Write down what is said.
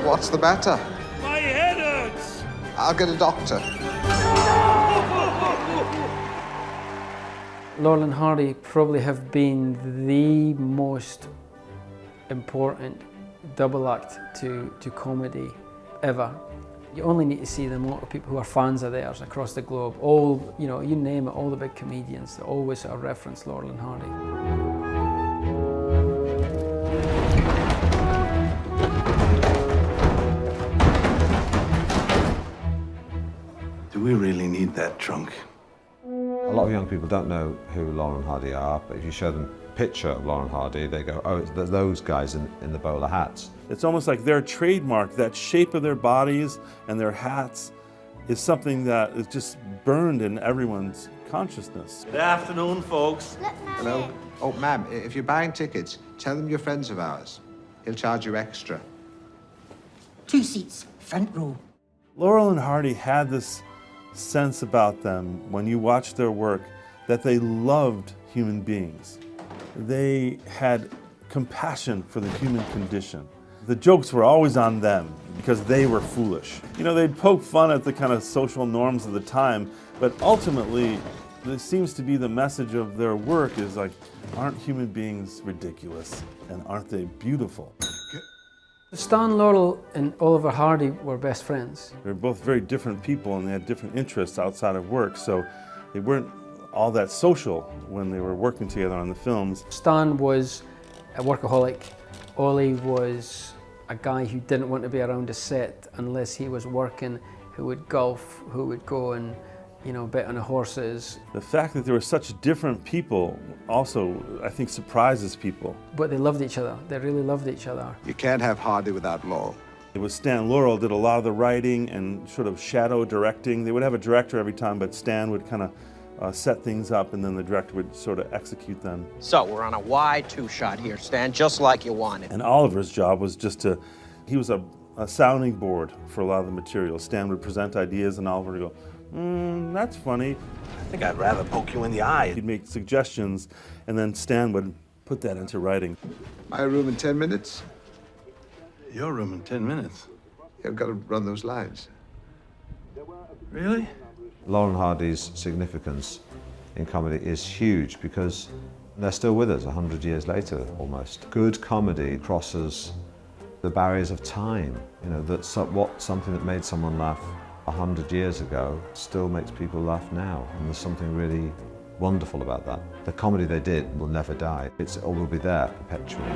What's the matter? My head hurts! I'll get a doctor. Laurel and Hardy probably have been the most important double act to comedy ever. You only need to see them. A lot of people who are fans of theirs across the globe, all, you know, you name it, all the big comedians, they always sort of reference Laurel and Hardy. Do we really need that trunk? A lot of young people don't know who Laurel and Hardy are, but if you show them a picture of Laurel and Hardy, they go, oh, it's those guys in the bowler hats. It's almost like their trademark, that shape of their bodies and their hats is something that is just burned in everyone's consciousness. Good afternoon, folks. Hello? Oh, ma'am, if you're buying tickets, tell them you're friends of ours. He'll charge you extra. 2 seats, front row. Laurel and Hardy had this sense about them when you watched their work that they loved human beings. They had compassion for the human condition. The jokes were always on them because they were foolish. You know, they'd poke fun at the kind of social norms of the time, but ultimately, this seems to be the message of their work is like, aren't human beings ridiculous and aren't they beautiful? Stan Laurel and Oliver Hardy were best friends. They were both very different people and they had different interests outside of work, so they weren't all that social when they were working together on the films. Stan was a workaholic. Ollie was a guy who didn't want to be around a set unless he was working, who would golf, who would go and, you know, bet on the horses. The fact that they were such different people also, I think, surprises people. But they loved each other. They really loved each other. You can't have Hardy without Laurel. It was Stan Laurel did a lot of the writing and sort of shadow directing. They would have a director every time, but Stan would kind of set things up and then the director would sort of execute them. So we're on a wide 2 shot here, Stan, just like you wanted. And Oliver's job was just to, he was a sounding board for a lot of the material. Stan would present ideas and Oliver would go, that's funny. I think I'd rather poke you in the eye. He'd make suggestions and then Stan would put that into writing. My room in 10 minutes? Your room in 10 minutes. You've got to run those lines. Really? Laurel and Hardy's significance in comedy is huge because they're still with us 100 years later, almost. Good comedy crosses the barriers of time. You know, that something that made someone laugh 100 years ago still makes people laugh now, and there's something really wonderful about that. The comedy they did will never die. It will be there perpetually.